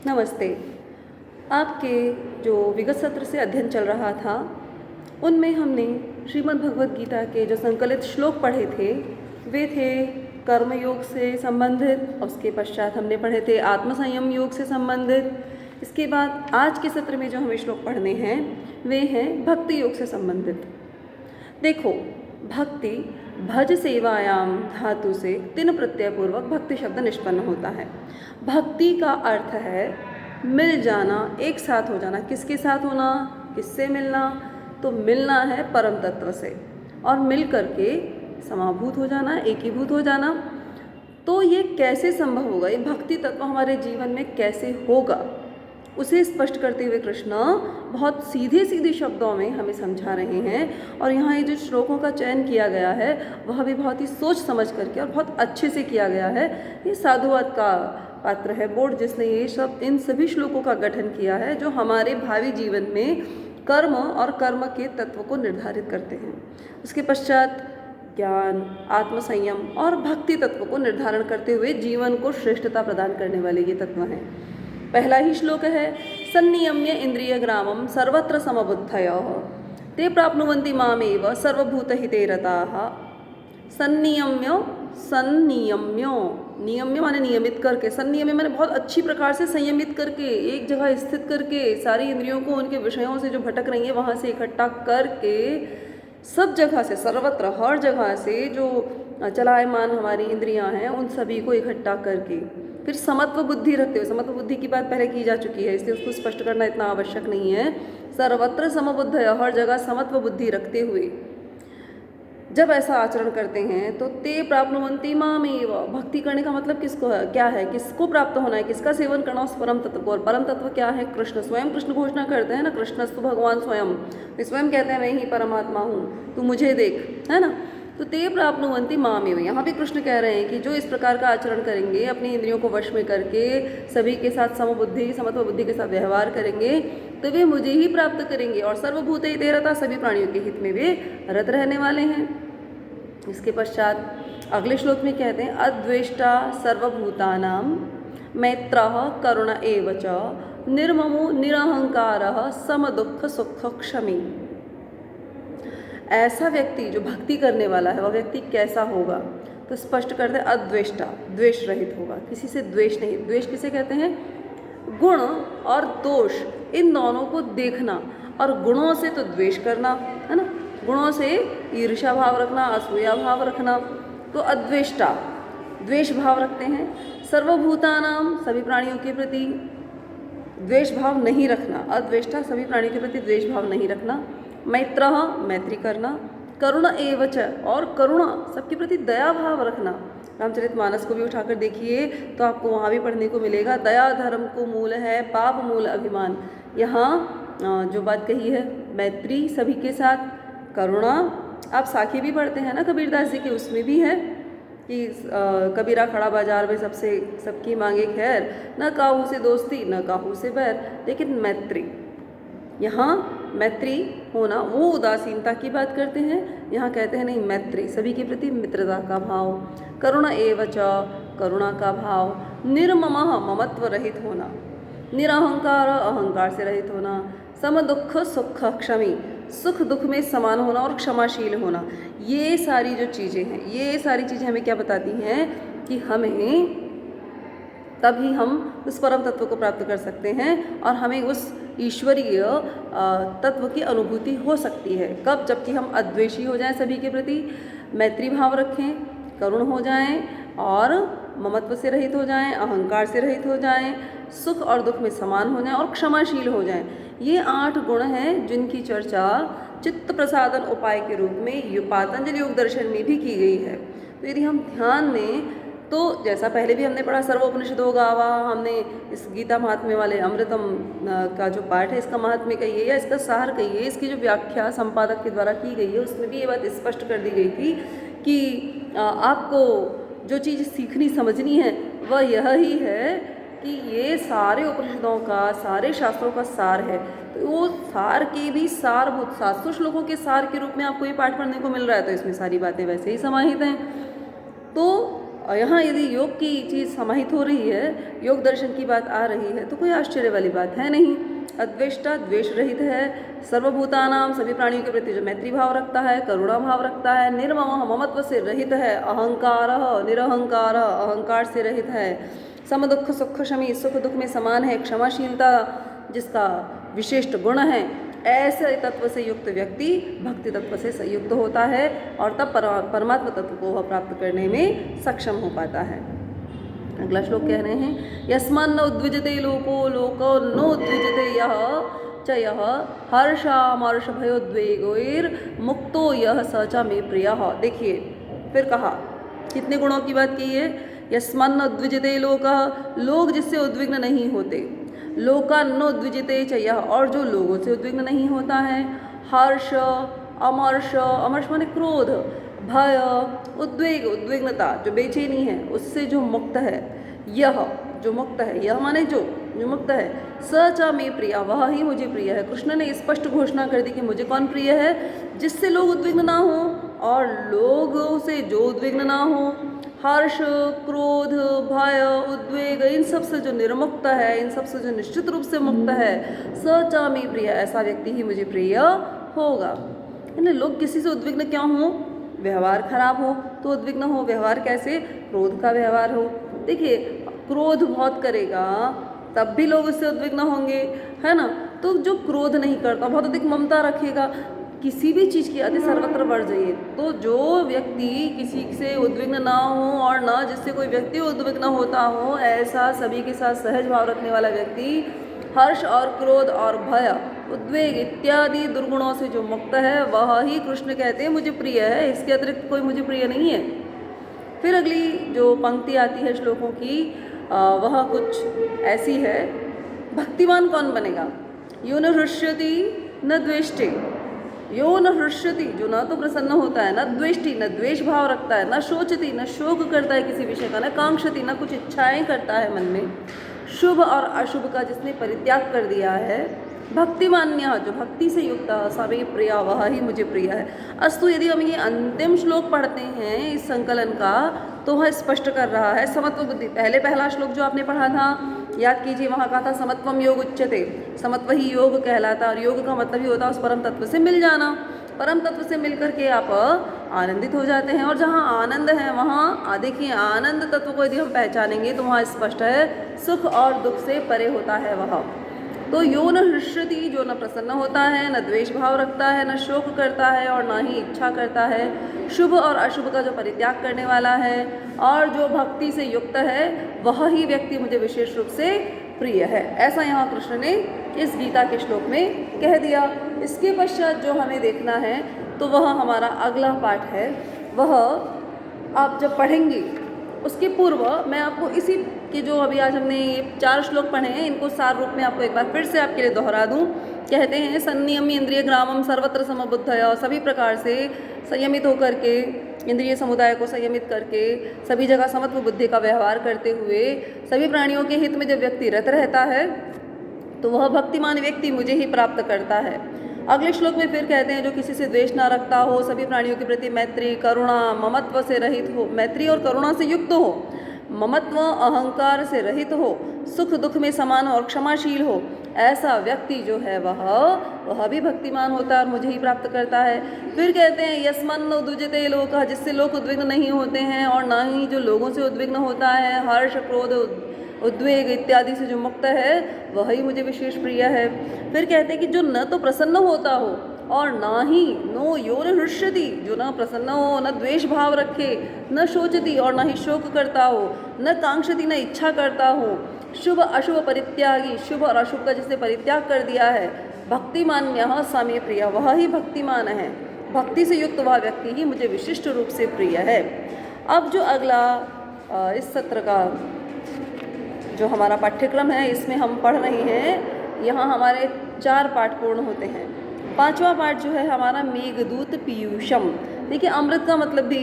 नमस्ते। आपके जो विगत सत्र से अध्ययन चल रहा था, उनमें हमने श्रीमद् भगवद गीता के जो संकलित श्लोक पढ़े थे, वे थे कर्मयोग से संबंधित। उसके पश्चात हमने पढ़े थे आत्मसंयम योग से संबंधित। इसके बाद आज के सत्र में जो हमें श्लोक पढ़ने हैं, वे हैं भक्ति योग से संबंधित। देखो, भक्ति भज सेवायाम धातु से तिन प्रत्ययपूर्वक भक्ति शब्द निष्पन्न होता है। भक्ति का अर्थ है मिल जाना, एक साथ हो जाना। किसके साथ होना, किससे मिलना? तो मिलना है परम तत्व से और मिल करके समाभूत हो जाना, एकीभूत हो जाना। तो ये कैसे संभव होगा, ये भक्ति तत्व हमारे जीवन में कैसे होगा, उसे स्पष्ट करते हुए कृष्ण बहुत सीधे सीधे शब्दों में हमें समझा रहे हैं। और यहाँ ये जो श्लोकों का चयन किया गया है, वह भी बहुत ही सोच समझ करके और बहुत अच्छे से किया गया है। ये साधुवाद का पात्र है बोर्ड, जिसने ये सब इन सभी श्लोकों का गठन किया है, जो हमारे भावी जीवन में कर्म और कर्म के तत्व को निर्धारित करते हैं। उसके पश्चात ज्ञान, आत्मसंयम और भक्ति तत्व को निर्धारण करते हुए जीवन को श्रेष्ठता प्रदान करने वाले ये तत्व हैं। पहला ही श्लोक है, सन्नियम्य इंद्रिय ग्रामम सर्वत्र समबुद्धयः ते प्राप्नुवन्ति मामेव सर्वभूतहिते रताः। सन्नियम्य, सन्नियम्य, नियम्य माने नियमित करके, सन्नियम्य माने बहुत अच्छी प्रकार से संयमित करके, एक जगह स्थित करके, सारी इंद्रियों को उनके विषयों से जो भटक रही है वहाँ से इकट्ठा करके, सब जगह से, सर्वत्र हर जगह से जो चलायमान हमारी इंद्रियां हैं उन सभी को इकट्ठा करके, फिर समत्व बुद्धि रखते हुए, समत्व बुद्धि की बात पहले की जा चुकी है, इसलिए उसको स्पष्ट करना इतना आवश्यक नहीं है। सर्वत्र समबुद्ध है, हर जगह समत्व बुद्धि रखते हुए जब ऐसा आचरण करते हैं तो ते प्राप्नुवन्ति मामेव। भक्ति करने का मतलब किसको है, क्या है, किसको प्राप्त होना है, किसका सेवन करना, उस परम तत्व को। और परम तत्व क्या है? कृष्ण। स्वयं कृष्ण घोषणा करते हैं ना, कृष्णस्तु भगवान स्वयं। वे स्वयं कहते हैं मैं ही परमात्मा हूँ, तू मुझे देख, है ना। तो ते प्राप्नुवन्ति मामेव, यहाँ भी कृष्ण कह रहे हैं कि जो इस प्रकार का आचरण करेंगे, अपनी इंद्रियों को वश में करके सभी के साथ समबुद्धि, समत्व बुद्धि के साथ व्यवहार करेंगे, तो वे मुझे ही प्राप्त करेंगे। और सर्वभूते रता, सभी प्राणियों के हित में वे रत रहने वाले हैं। इसके पश्चात अगले श्लोक में कहते हैं, अद्वेष्टा सर्वभूतानां मैत्रः करुण एव च निर्ममो निरहंकारः समदुःख सुख क्षमी। ऐसा व्यक्ति जो भक्ति करने वाला है, वह व्यक्ति कैसा होगा? तो स्पष्ट करते हैं, अद्वेष्टा, द्वेष रहित होगा, किसी से द्वेष नहीं। द्वेष किसे कहते हैं? गुण और दोष, इन दोनों को देखना, और गुणों से तो द्वेष करना, है ना, गुणों से ईर्ष्या भाव रखना, असूया भाव रखना। तो अद्वेष्टा, द्वेष भाव रखते हैं। सर्वभूतानाम, सभी प्राणियों के प्रति द्वेष भाव नहीं रखना, अद्वेष्टा, सभी प्राणियों के प्रति द्वेष भाव नहीं रखना। मैत्रः, मैत्री करना। करुण एवच, और करुणा, सबके प्रति दया भाव रखना। रामचरितमानस को भी उठाकर देखिए तो आपको वहाँ भी पढ़ने को मिलेगा, दया धर्म को मूल है, पाप मूल अभिमान। यहाँ जो बात कही है, मैत्री सभी के साथ, करुणा, आप साखी भी पढ़ते हैं ना कबीरदास जी के, उसमें भी है कि कबीरा खड़ा बाजार में सबसे सबकी मांगे खैर, न काहू से दोस्ती न काहू से बैर। लेकिन मैत्री, यहाँ मैत्री होना, वो उदासीनता की बात करते हैं, यहाँ कहते हैं नहीं, मैत्री, सभी के प्रति मित्रता का भाव। करुणा एवच, करुणा का भाव। निर्ममः, ममत्व रहित होना। निरहंकार, अहंकार से रहित होना। समदुःख सुख क्षमी, सुख दुख में समान होना और क्षमाशील होना। ये सारी जो चीज़ें हैं, ये सारी चीज़ें हमें क्या बताती हैं कि हमें, तभी हम उस परम तत्व को प्राप्त कर सकते हैं और हमें उस ईश्वरीय तत्व की अनुभूति हो सकती है। कब? जबकि हम अद्वेषी हो जाएं सभी के प्रति, मैत्री भाव रखें, करुण हो जाएं और ममत्व से रहित हो जाएं, अहंकार से रहित हो जाएं, सुख और दुख में समान हो जाएं और क्षमाशील हो जाएं। ये 8 गुण हैं जिनकी चर्चा चित्त प्रसादन उपाय के रूप में पातंजलि योग दर्शन में भी की गई है। तो यदि हम ध्यान दें तो जैसा पहले भी हमने पढ़ा, सर्वोपनिषदो गावा, हमने इस गीता महात्म्य वाले अमृतम का जो पाठ है, इसका महात्म्य कहिए या इसका सार कहिए, इसकी जो व्याख्या संपादक के द्वारा की गई है, उसमें भी ये बात स्पष्ट कर दी गई थी कि आपको जो चीज़ सीखनी समझनी है वह यह ही है कि ये सारे उपनिषदों का, सारे शास्त्रों का सार है। तो वो सार के भी सारभूत 700 श्लोकों के सार के रूप में आपको ये पाठ पढ़ने को मिल रहा है, तो इसमें सारी बातें वैसे ही समाहित हैं। तो यहाँ यदि योग की चीज़ समाहित हो रही है, योग दर्शन की बात आ रही है, तो कोई आश्चर्य वाली बात है नहीं। अद्वेष्टा द्वेष रहित है, सर्वभूतानाम सभी प्राणियों के प्रति जो मैत्री भाव रखता है, करुणा भाव रखता है, निर्ममः ममत्व से रहित है, अहंकार निरहंकार अहंकार से रहित है, सम दुख सुख शमी सुख दुख में समान है, क्षमाशीलता जिसका विशिष्ट गुण है, ऐसे तत्व से युक्त व्यक्ति भक्ति तत्व से संयुक्त होता है और तब परमात्मा तत्व को वह प्राप्त करने में सक्षम हो पाता है। अगला श्लोक कह रहे हैं, यस्मान्न उद्विजते लोको लोको नोद्विजते यः च यः हर्षामर्ष भयोद्वेगैर् मुक्तो यः स च मे प्रियः। देखिए फिर कहा, कितने गुणों की बात की है। यस्मान्न उद्विजते लोकः, लोग जिससे उद्विग्न नहीं होते, लोकान्नोद्विजते च यः, और जो लोगों से उद्विग्न नहीं होता है, हर्ष अमर्ष, अमर्ष माने क्रोध, भय उद्वेग उद्विग्नता जो बेचैनी है उससे जो मुक्त है, यह जो मुक्त है, यह माने जो मुक्त है, स च मे प्रिय, वह ही मुझे प्रिय है। कृष्ण ने स्पष्ट घोषणा कर दी कि मुझे कौन प्रिय है, जिससे लोग उद्विग्न ना हो और लोगों से जो उद्विग्न ना हो, हर्ष क्रोध भय उद्वेग इन सब से जो निर्मुक्त है, इन सब से जो निश्चित रूप से मुक्त है, स च मे प्रिय, ऐसा व्यक्ति ही मुझे प्रिय होगा। यानी लोग किसी से उद्विग्न क्यों हो, व्यवहार खराब हो तो उद्विग्न हो। व्यवहार कैसे, क्रोध का व्यवहार हो। देखिए क्रोध बहुत करेगा तब भी लोग उससे उद्विग्न होंगे, है ना। तो जो क्रोध नहीं करता, बहुत अधिक ममता रखेगा, किसी भी चीज़ की अति सर्वत्र बढ़ जाइए, तो जो व्यक्ति किसी से उद्विग्न ना हो और ना जिससे कोई व्यक्ति उद्विग्न होता हो, ऐसा सभी के साथ सहज भाव रखने वाला व्यक्ति हर्ष और क्रोध और भय उद्वेग इत्यादि दुर्गुणों से जो मुक्त है, वह ही कृष्ण कहते हैं मुझे प्रिय है, इसके अतिरिक्त कोई मुझे प्रिय नहीं है। फिर अगली जो पंक्ति आती है श्लोकों की, वह कुछ ऐसी है, भक्तिमान कौन बनेगा, यो न हृष्यति न द्वेष्टि, यो न हृष्यति जो न तो प्रसन्न होता है, न द्वेष्टि न द्वेष भाव रखता है, न शोचति न शोक करता है किसी विषय का, न कांक्षति न कुछ इच्छाएं करता है मन में, शुभ और अशुभ का जिसने परित्याग कर दिया है, भक्तिमान्य जो भक्ति से युक्त, सभी प्रिय, वह ही मुझे प्रिय है। अस्तु यदि हम ये अंतिम श्लोक पढ़ते हैं इस संकलन का, तो वह स्पष्ट कर रहा है समत्व बुद्धि। पहला श्लोक जो आपने पढ़ा था, याद कीजिए, वहाँ कहा था समत्वम योग उच्यते, समत्व ही योग कहलाता, और योग का मतलब ही होता है उस परम तत्व से मिल जाना। परम तत्व से मिल करके आप आनंदित हो जाते हैं, और जहाँ आनंद है वहाँ देखिए आनंद तत्व को यदि हम पहचानेंगे तो वहाँ स्पष्ट है सुख और दुख से परे होता है वह। तो यो न हृष्यति जो न प्रसन्न होता है, न द्वेष भाव रखता है, न शोक करता है और न ही इच्छा करता है, शुभ और अशुभ का जो परित्याग करने वाला है और जो भक्ति से युक्त है, वह ही व्यक्ति मुझे विशेष रूप से प्रिय है। ऐसा यहाँ कृष्ण ने इस गीता के श्लोक में कह दिया। इसके पश्चात जो हमें देखना है तो वह हमारा अगला पाठ है, वह आप जब पढ़ेंगे उसके पूर्व मैं आपको इसी के जो अभी आज हमने ये 4 श्लोक पढ़े हैं, इनको सार रूप में आपको एक बार फिर से आपके लिए दोहरा दूं। कहते हैं संनियम्य इंद्रिय ग्रामम सर्वत्र समबुद्धया, सभी प्रकार से संयमित होकर के, इंद्रिय समुदाय को संयमित करके, सभी जगह समत्व बुद्धि का व्यवहार करते हुए, सभी प्राणियों के हित में जब व्यक्ति रत रहता है तो वह भक्तिमान व्यक्ति मुझे ही प्राप्त करता है। अगले श्लोक में फिर कहते हैं जो किसी से द्वेष ना रखता हो, सभी प्राणियों के प्रति मैत्री करुणा ममत्व से रहित हो, मैत्री और करुणा से युक्त हो, ममत्व अहंकार से रहित हो, सुख दुख में समान और क्षमाशील हो, ऐसा व्यक्ति जो है वह भी भक्तिमान होता है और मुझे ही प्राप्त करता है। फिर कहते हैं यस्मन्न उद्विजते लोकः, जिससे लोग उद्विग्न नहीं होते हैं और ना ही जो लोगों से उद्विग्न होता है, हर्ष क्रोध उद्वेग इत्यादि से जो मुक्त है, वह ही मुझे विशेष प्रिय है। फिर कहते हैं कि जो न तो प्रसन्न होता हो और ना ही नो यो न हृष्यति, जो न प्रसन्न हो, न द्वेष भाव रखे, न शोचति और न ही शोक करता हो, न कांक्षति न इच्छा करता हो, शुभ अशुभ परित्यागी, शुभ और अशुभ का जिसने परित्याग कर दिया है, भक्तिमान्यः स मे प्रिय, वह ही भक्तिमान है, भक्ति से युक्त वह व्यक्ति ही मुझे विशिष्ट रूप से प्रिय है। अब जो अगला इस सत्र का जो हमारा पाठ्यक्रम है, इसमें हम पढ़ रहे हैं, यहाँ हमारे 4 पाठ पूर्ण होते हैं। 5वां पाठ जो है हमारा मेघदूत पीयूषम। देखिए अमृत का मतलब भी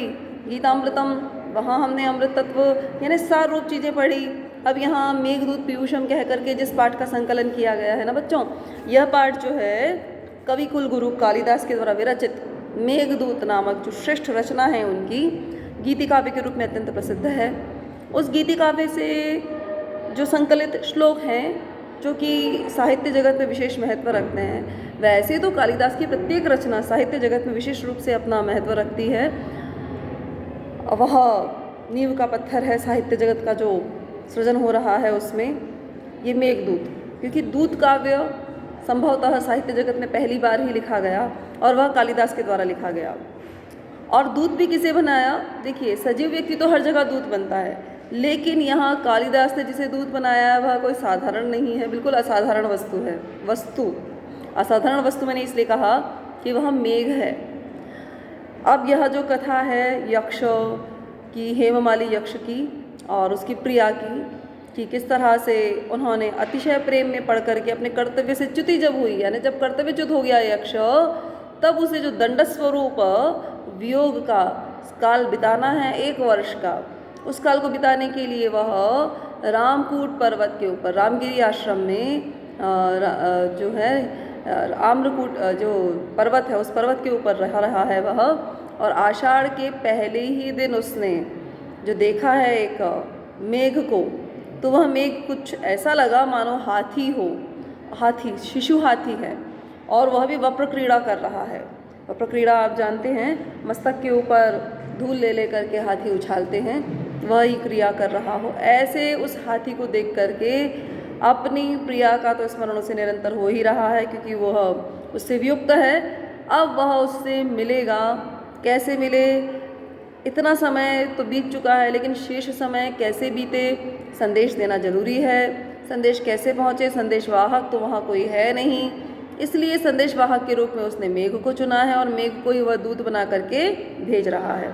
गीतामृतम, वहाँ हमने अमृत तत्व यानी सार रूप चीज़ें पढ़ी। अब यहाँ मेघदूत पीयूषम कह करके जिस पाठ का संकलन किया गया है ना बच्चों, यह पाठ जो है कवि कुल गुरु कालिदास के द्वारा विरचित मेघदूत नामक जो श्रेष्ठ रचना है उनकी, गीति काव्य के रूप में अत्यंत प्रसिद्ध है। उस गीति काव्य से जो संकलित श्लोक हैं जो कि साहित्य जगत में विशेष महत्व रखते हैं, वैसे तो कालिदास की प्रत्येक रचना साहित्य जगत में विशेष रूप से अपना महत्व रखती है। वह नींव का पत्थर है साहित्य जगत का जो सृजन हो रहा है उसमें, ये मेघदूत, क्योंकि दूत काव्य संभवतः साहित्य जगत में पहली बार ही लिखा गया और वह कालिदास के द्वारा लिखा गया। और दूत भी किसे बनाया? देखिए, सजीव व्यक्ति तो हर जगह दूत बनता है, लेकिन यहाँ कालिदास ने जिसे दूत बनाया वह कोई साधारण नहीं है, बिल्कुल असाधारण वस्तु है। असाधारण वस्तु मैंने इसलिए कहा कि वह मेघ है। अब यह जो कथा है यक्ष की, हेममाली यक्ष की और उसकी प्रिया की, कि किस तरह से उन्होंने अतिशय प्रेम में पड़ करके अपने कर्तव्य से च्युति जब हुई, यानी जब कर्तव्यच्युत हो गया यक्ष, तब उसे जो दंड स्वरूप वियोग का काल बिताना है 1 वर्ष का, उस काल को बिताने के लिए वह रामकूट पर्वत के ऊपर, रामगिरी आश्रम में जो है आम्रकूट जो पर्वत है उस पर्वत के ऊपर रहा है वह। और आषाढ़ के पहले ही दिन उसने जो देखा है एक मेघ को, तो वह मेघ कुछ ऐसा लगा मानो हाथी हो, हाथी, शिशु हाथी है, और वह भी वप्र क्रीड़ा कर रहा है। वप्र क्रीड़ा आप जानते हैं, मस्तक के ऊपर धूल ले करके हाथी उछालते हैं, वह ही क्रिया कर रहा हो। ऐसे उस हाथी को देख करके अपनी प्रिया का तो स्मरण उसे निरंतर हो ही रहा है, क्योंकि वह उससे वियुक्त है। अब वह उससे मिलेगा, कैसे मिले? इतना समय तो बीत चुका है, लेकिन शेष समय कैसे बीते, संदेश देना जरूरी है। संदेश कैसे पहुँचे? संदेश वाहक तो वहाँ कोई है नहीं, इसलिए संदेश वाहक के रूप में उसने मेघ को चुना है और मेघ को ही वह दूत बना करके भेज रहा है।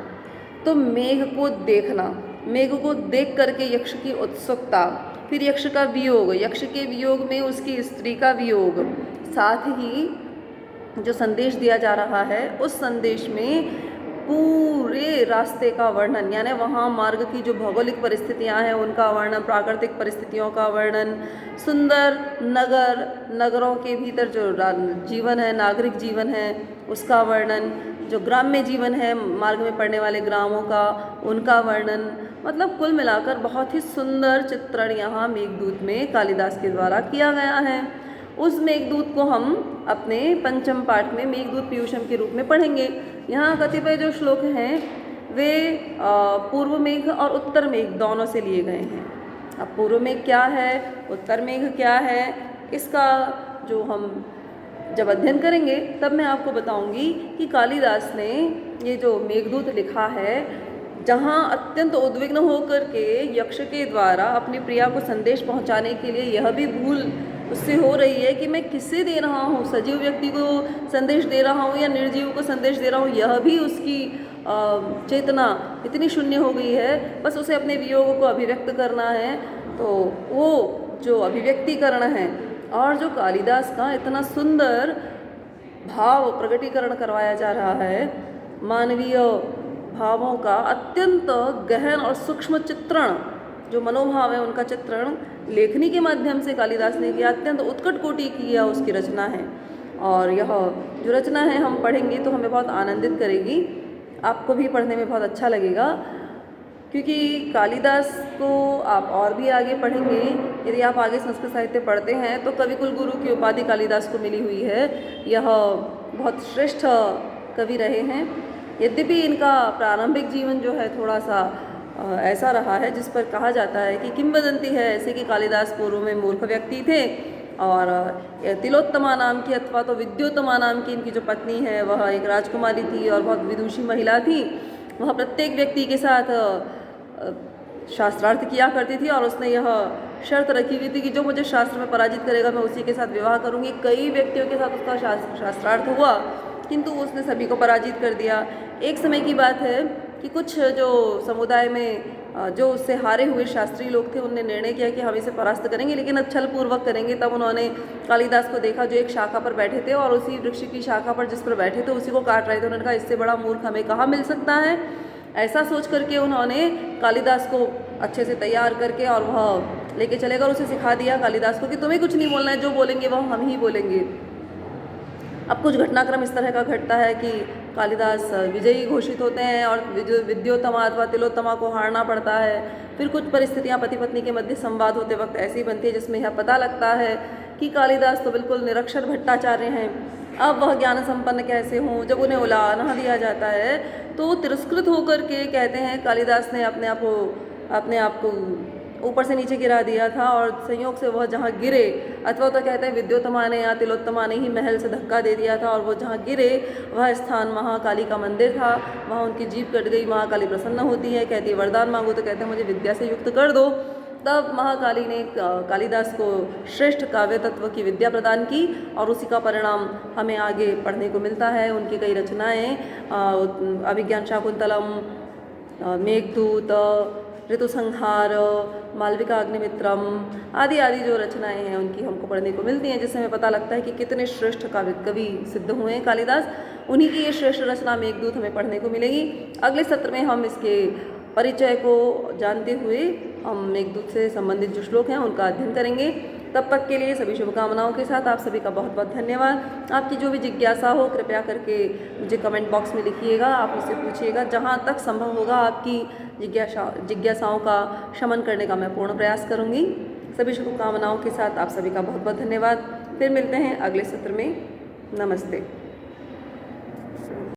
तो मेघ को देखना, मेघ को देख करके यक्ष की उत्सुकता, फिर यक्ष का वियोग, यक्ष के वियोग में उसकी स्त्री का वियोग, साथ ही जो संदेश दिया जा रहा है उस संदेश में पूरे रास्ते का वर्णन, यानी वहाँ मार्ग की जो भौगोलिक परिस्थितियाँ हैं उनका वर्णन, प्राकृतिक परिस्थितियों का वर्णन, सुंदर नगरों के भीतर जो जीवन है, नागरिक जीवन है उसका वर्णन, जो ग्राम्य जीवन है मार्ग में पड़ने वाले ग्रामों का, उनका वर्णन, मतलब कुल मिलाकर बहुत ही सुंदर चित्रण यहाँ मेघदूत में कालिदास के द्वारा किया गया है। उस मेघदूत को हम अपने पंचम पाठ में मेघदूत पीयूषम के रूप में पढ़ेंगे। यहाँ कतिपय जो श्लोक हैं वे पूर्व मेघ और उत्तर मेघ दोनों से लिए गए हैं। अब पूर्व मेघ क्या है, उत्तर मेघ क्या है, इसका जो हम जब अध्ययन करेंगे तब मैं आपको बताऊंगी कि कालिदास ने ये जो मेघदूत लिखा है, जहाँ अत्यंत उद्विग्न होकर के यक्ष के द्वारा अपनी प्रिया को संदेश पहुँचाने के लिए यह भी भूल उससे हो रही है कि मैं किससे दे रहा हूँ, सजीव व्यक्ति को संदेश दे रहा हूँ या निर्जीव को संदेश दे रहा हूँ, यह भी उसकी चेतना इतनी शून्य हो गई है। बस उसे अपने वियोग को अभिव्यक्त करना है, तो वो जो अभिव्यक्तिकरण है और जो कालिदास का इतना सुंदर भाव प्रकटीकरण करवाया जा रहा है, मानवीय भावों का अत्यंत गहन और सूक्ष्म चित्रण, जो मनोभाव है उनका चित्रण लेखनी के माध्यम से कालिदास ने किया, अत्यंत उत्कट कोटि की यह उसकी रचना है। और यह जो रचना है हम पढ़ेंगे तो हमें बहुत आनंदित करेगी, आपको भी पढ़ने में बहुत अच्छा लगेगा, क्योंकि कालिदास को आप और भी आगे पढ़ेंगे। यदि आप आगे संस्कृत साहित्य पढ़ते हैं तो कविकुल गुरु की उपाधि कालिदास को मिली हुई है। यह बहुत श्रेष्ठ कवि रहे हैं, यद्यपि इनका प्रारंभिक जीवन जो है थोड़ा सा ऐसा रहा है जिस पर कहा जाता है कि किंवदंती है ऐसे कि कालिदास पूर्व में मूर्ख व्यक्ति थे, और तिलोत्तमा नाम की अथवा तो विद्योत्तमा नाम की इनकी जो पत्नी है वह एक राजकुमारी थी और बहुत विदुषी महिला थी। वह प्रत्येक व्यक्ति के साथ शास्त्रार्थ किया करती थी और उसने यह शर्त रखी हुई थी कि जो मुझे शास्त्र में पराजित करेगा मैं उसी के साथ विवाह करूंगी। कई व्यक्तियों के साथ उसका शास्त्रार्थ हुआ, किंतु उसने सभी को पराजित कर दिया। एक समय की बात है कि कुछ जो समुदाय में जो उससे हारे हुए शास्त्री लोग थे उनने निर्णय किया कि हम इसे परास्त करेंगे, लेकिन छल पूर्वक करेंगे। तब उन्होंने कालिदास को देखा जो एक शाखा पर बैठे थे और उसी वृक्ष की शाखा पर जिस पर बैठे थे उसी को काट रहे थे। उन्होंने कहा इससे बड़ा मूर्ख हमें कहाँ मिल सकता है। ऐसा सोच करके उन्होंने कालिदास को अच्छे से तैयार करके और वह लेके चले गए और उसे सिखा दिया कालिदास को कि तुम्हें कुछ नहीं बोलना है, जो बोलेंगे वह हम ही बोलेंगे। अब कुछ घटनाक्रम इस तरह का घटता है कि कालिदास विजयी घोषित होते हैं और विद्योत्तमा अथवा तिलोत्तमा को हारना पड़ता है। फिर कुछ परिस्थितियाँ पति पत्नी के मध्य संवाद होते वक्त ऐसी बनती है जिसमें यह पता लगता है कि कालिदास तो बिल्कुल निरक्षर भट्टाचार्य हैं। अब वह ज्ञान संपन्न कैसे हों। जब उन्हें उलाहना दिया जाता है तो तिरस्कृत होकर के कहते हैं कालिदास ने अपने आप को ऊपर से नीचे गिरा दिया था और संयोग से वह जहाँ गिरे, अथवा तो कहते हैं विद्योत्तमा ने या तिलोत्तमा ने ही महल से धक्का दे दिया था और वो जहाँ गिरे वह स्थान महाकाली का मंदिर था। वहाँ उनकी जीभ कट गई। महाकाली प्रसन्न होती है, कहती है वरदान मांगो, तो कहते हैं मुझे विद्या से युक्त कर दो। तब महाकाली ने कालिदास को श्रेष्ठ काव्य तत्व की विद्या प्रदान की और उसी का परिणाम हमें आगे पढ़ने को मिलता है। उनकी कई रचनाएँ अभिज्ञान शाकुंतलम, मेघदूत, ऋतुसंहार, मालविका अग्निमित्रम आदि आदि जो रचनाएं हैं उनकी हमको पढ़ने को मिलती हैं, जिससे हमें पता लगता है कि कितने श्रेष्ठ कवि सिद्ध हुए हैं कालिदास। उन्हीं की ये श्रेष्ठ रचना मेघदूत हमें पढ़ने को मिलेगी। अगले सत्र में हम इसके परिचय को जानते हुए हम मेघदूत से संबंधित जो श्लोक हैं उनका अध्ययन करेंगे। तब तक के लिए सभी शुभकामनाओं के साथ आप सभी का बहुत बहुत धन्यवाद। आपकी जो भी जिज्ञासा हो कृपया करके मुझे कमेंट बॉक्स में लिखिएगा, आप मुझसे पूछिएगा। जहाँ तक संभव होगा आपकी जिज्ञासाओं का शमन करने का मैं पूर्ण प्रयास करूँगी। सभी शुभकामनाओं के साथ आप सभी का बहुत बहुत धन्यवाद। फिर मिलते हैं अगले सत्र में। नमस्ते।